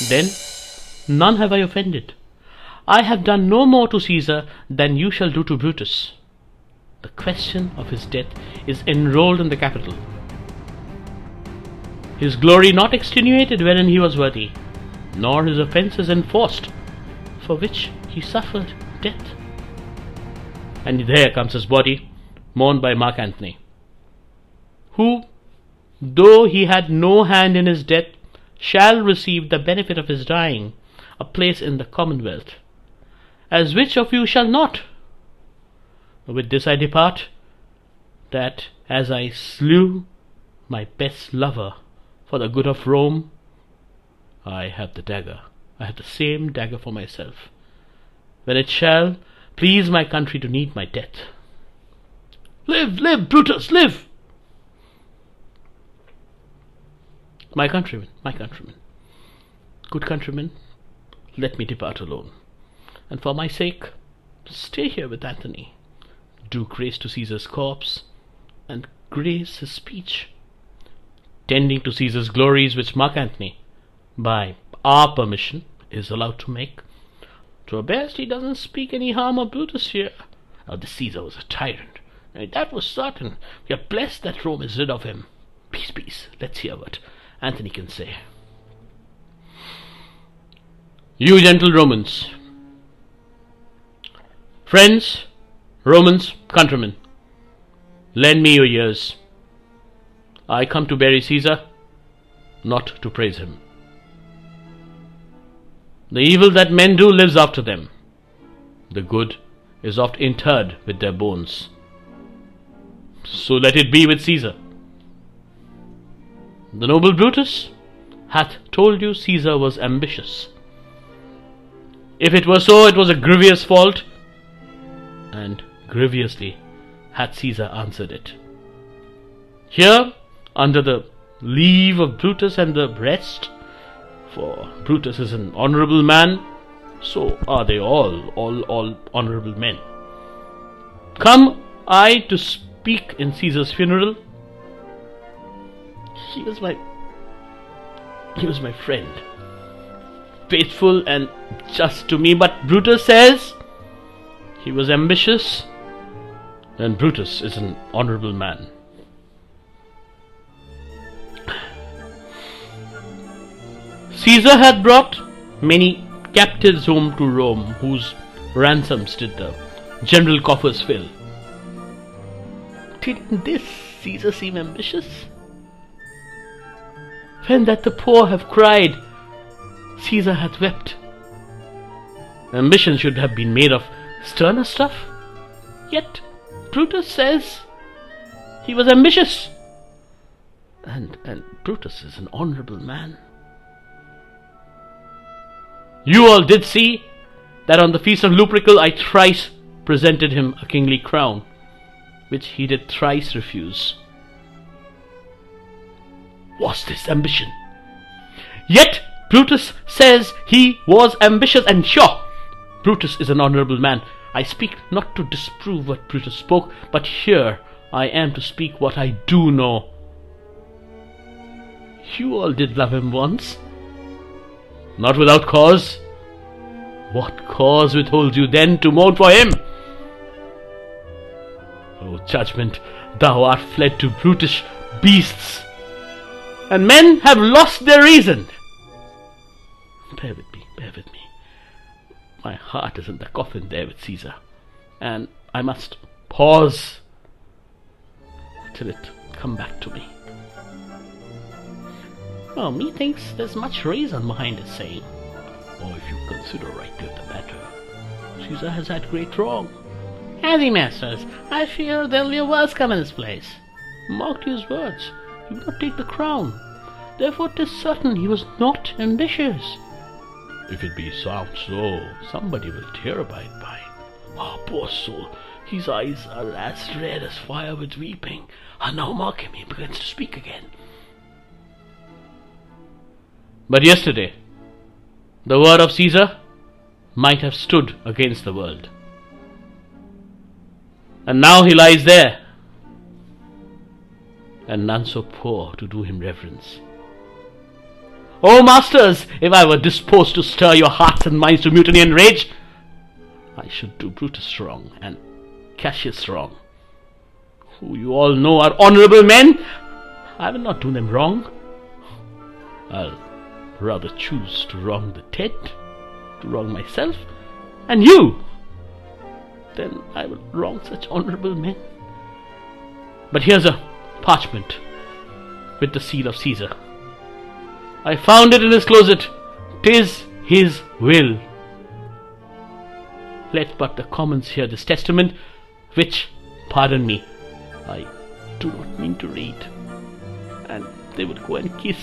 Then none have I offended. I have done no more to Caesar than you shall do to Brutus. The question of his death is enrolled in the Capitol. His glory not extenuated wherein he was worthy, nor his offences enforced, for which he suffered death. And there comes his body, mourned by Mark Antony, who, though he had no hand in his death, shall receive the benefit of his dying, a place in the commonwealth. As which of you shall not? With this I depart, that as I slew my best lover for the good of Rome, I have the dagger. I have the same dagger for myself, when it shall please my country to need my death. Live, live, Brutus, live! My countrymen, good countrymen, let me depart alone, and for my sake, stay here with Antony. Do grace to Caesar's corpse, and grace his speech, tending to Caesar's glories, which Mark Antony, by our permission, is allowed to make. To best, he doesn't speak any harm of Brutus here. Now, this Caesar was a tyrant, and that was certain. We are blessed that Rome is rid of him. Peace, peace. Let's hear what Antony can say. You gentle Romans, friends, Romans, countrymen, lend me your ears. I come to bury Caesar, not to praise him. The evil that men do lives after them. The good is oft interred with their bones. So let it be with Caesar. The noble Brutus hath told you Caesar was ambitious. If it were so, it was a grievous fault, and grievously hath Caesar answered it. Here, under the leave of Brutus and the rest, for Brutus is an honourable man, so are they all honourable men. Come I to speak in Caesar's funeral. He was my friend, faithful and just to me, but Brutus says he was ambitious, and Brutus is an honourable man. Caesar had brought many captives home to Rome, whose ransoms did the general coffers fill. Didn't this Caesar seem ambitious? When that the poor have cried, Caesar hath wept. Ambition should have been made of sterner stuff, yet Brutus says he was ambitious, and Brutus is an honourable man. You all did see that on the feast of Lupercal I thrice presented him a kingly crown, which he did thrice refuse. Was this ambition? Yet Brutus says he was ambitious, and sure, Brutus is an honourable man. I speak not to disprove what Brutus spoke, but here I am to speak what I do know. You all did love him once, not without cause. What cause withholds you then to mourn for him? O judgment, thou art fled to brutish beasts, and men have lost their reason. Bear with me. My heart is in the coffin there with Caesar, and I must pause till it come back to me. Oh, methinks there's much reason behind his saying. Or if you consider rightly the matter, Caesar has had great wrong. Has he, masters? I fear there'll be a worse come in his place. Mark his words, he will not take the crown. Therefore 'tis certain he was not ambitious. If it be sound so, somebody will tear abide by. Ah, poor soul, his eyes are as red as fire with weeping. And now mark him, he begins to speak again. But yesterday, the word of Caesar might have stood against the world. And now he lies there, and none so poor to do him reverence. O masters, if I were disposed to stir your hearts and minds to mutiny and rage, I should do Brutus wrong and Cassius wrong, who you all know are honourable men. I will not do them wrong. I'll rather choose to wrong the dead, to wrong myself, and you. Then I will wrong such honourable men. But here's a parchment with the seal of Caesar. I found it in his closet. 'Tis his will. Let but the commons hear this testament, which, pardon me, I do not mean to read. And they would go and kiss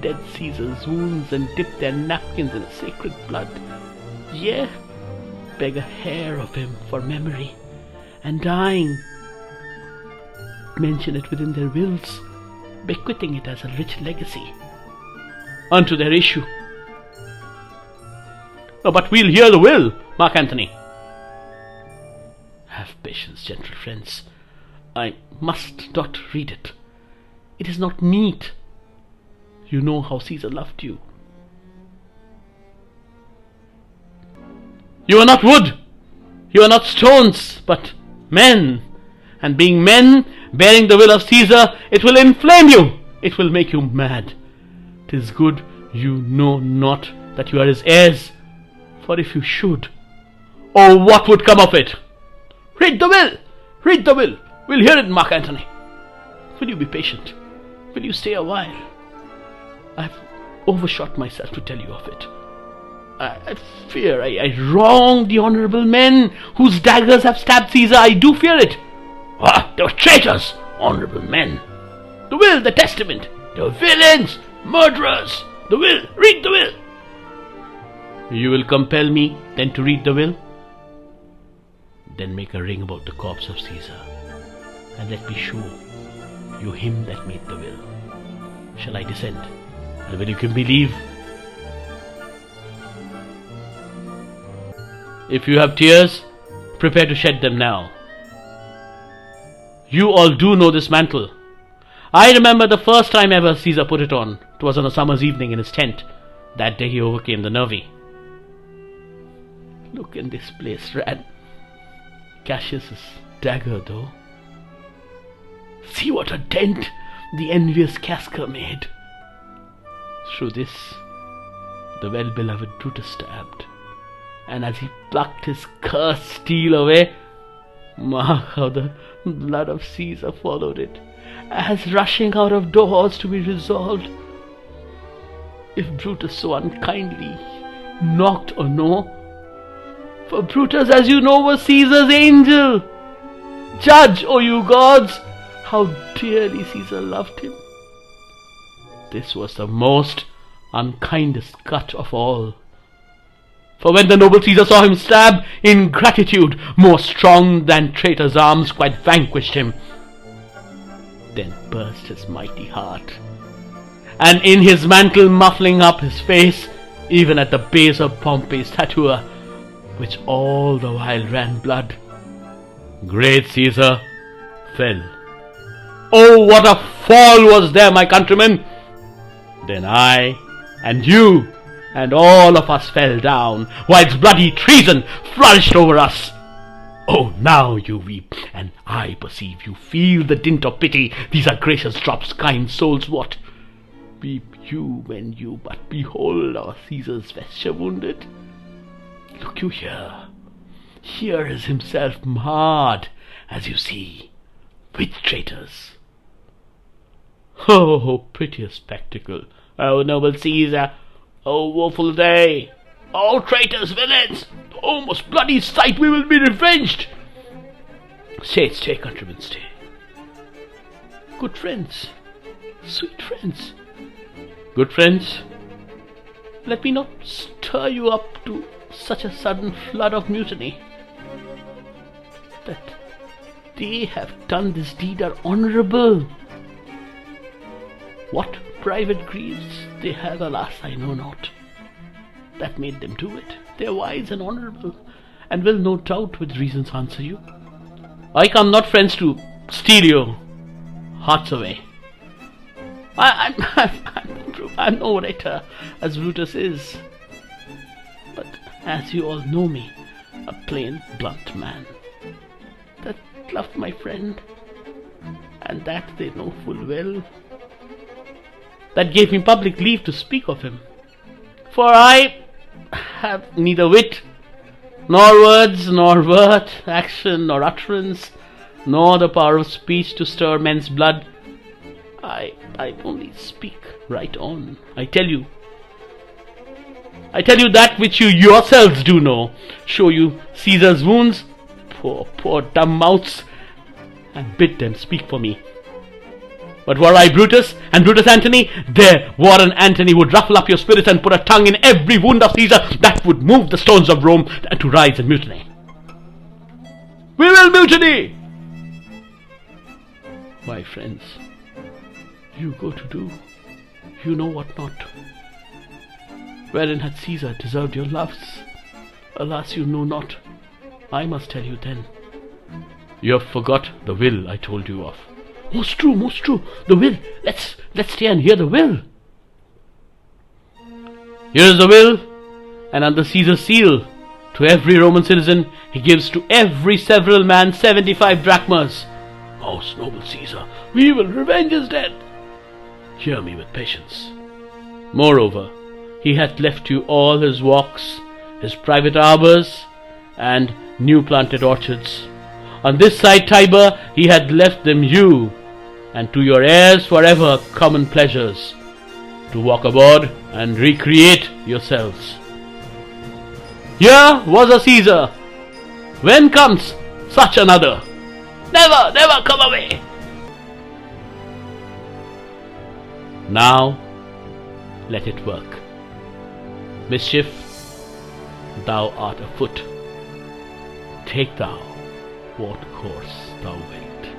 dead Caesar's wounds and dip their napkins in sacred blood. Yea, beg a hair of him for memory, and dying, mention it within their wills, bequeathing it as a rich legacy unto their issue. Oh, but we'll hear the will, Mark Antony. Have patience, gentle friends. I must not read it. It is not meet. You know how Caesar loved you. You are not wood, you are not stones, but men. And being men, bearing the will of Caesar, it will inflame you, it will make you mad. 'Tis good you know not that you are his heirs, for if you should, oh, what would come of it? Read the will! Read the will! We'll hear it, Mark Antony. Will you be patient? Will you stay a while? I've overshot myself to tell you of it. I fear I wronged the honourable men whose daggers have stabbed Caesar. I do fear it. Ah, they were traitors, honourable men. The will, the testament, they were villains, murderers. The will, read the will. You will compel me then to read the will? Then make a ring about the corpse of Caesar, and let me show you him that made the will. Shall I descend, and will you give me leave? If you have tears, prepare to shed them now. You all do know this mantle. I remember the first time ever Caesar put it on. It was on a summer's evening in his tent. That day he overcame the nervy. Look in this place, Ran. Cassius's dagger, though. See what a dent the envious Casca made. Through this, the well-beloved Brutus stabbed. And as he plucked his cursed steel away, mark how the blood of Caesar followed it, as rushing out of doors to be resolved. If Brutus so unkindly knocked or no, for Brutus, as you know, was Caesar's angel. Judge, O you gods, how dearly Caesar loved him. This was the most unkindest cut of all. For when the noble Caesar saw him stab, ingratitude, more strong than traitor's arms, quite vanquished him. Then burst his mighty heart, and in his mantle muffling up his face, even at the base of Pompey's tattoo, which all the while ran blood, great Caesar fell. Oh, what a fall was there, my countrymen! Then I and you and all of us fell down, whilst bloody treason flourished over us. Oh, now you weep, and I perceive you feel the dint of pity. These are gracious drops, kind souls, what? Weep you when you but behold our Caesar's vesture wounded? Look you here. Here is himself marred, as you see, with traitors. Oh, prettiest spectacle! Oh, noble Caesar! Oh, woeful day! All traitors, villains! Oh, most bloody sight! We will be revenged! Stay, stay, countrymen, stay. Good friends, sweet friends, good friends, let me not stir you up to such a sudden flood of mutiny. That they have done this deed are honourable. What private griefs they have, alas, I know not, that made them do it. They are wise and honourable, and will no doubt with reasons answer you. I come not, friends, to steal your hearts away. I'm not true. I'm no orator, as Brutus is. But as you all know me, a plain, blunt man, that loved my friend, and that they know full well, that gave me public leave to speak of him. For I have neither wit, nor words, nor word, action, nor utterance, nor the power of speech to stir men's blood. I only speak right on. I tell you that which you yourselves do know. Show you Caesar's wounds, poor dumb mouths, and bid them speak for me. But were I Brutus, and Brutus Antony, there Warren Antony would ruffle up your spirits and put a tongue in every wound of Caesar that would move the stones of Rome to rise and mutiny. We will mutiny! My friends, you go to do, you know what not. Wherein had Caesar deserved your loves? Alas, you know not. I must tell you then. You have forgot the will I told you of. Most true, the will. Let's stay and hear the will. Here is the will, and under Caesar's seal, to every Roman citizen, he gives to every several man 75 drachmas. Most noble Caesar, we will revenge his death. Hear me with patience. Moreover, he hath left you all his walks, his private arbours, and new planted orchards. On this side Tiber he hath left them you, and to your heirs forever common pleasures, to walk aboard and recreate yourselves. Here was a Caesar. When comes such another? Never, never come away. Now let it work. Mischief, thou art afoot. Take thou what course thou wilt.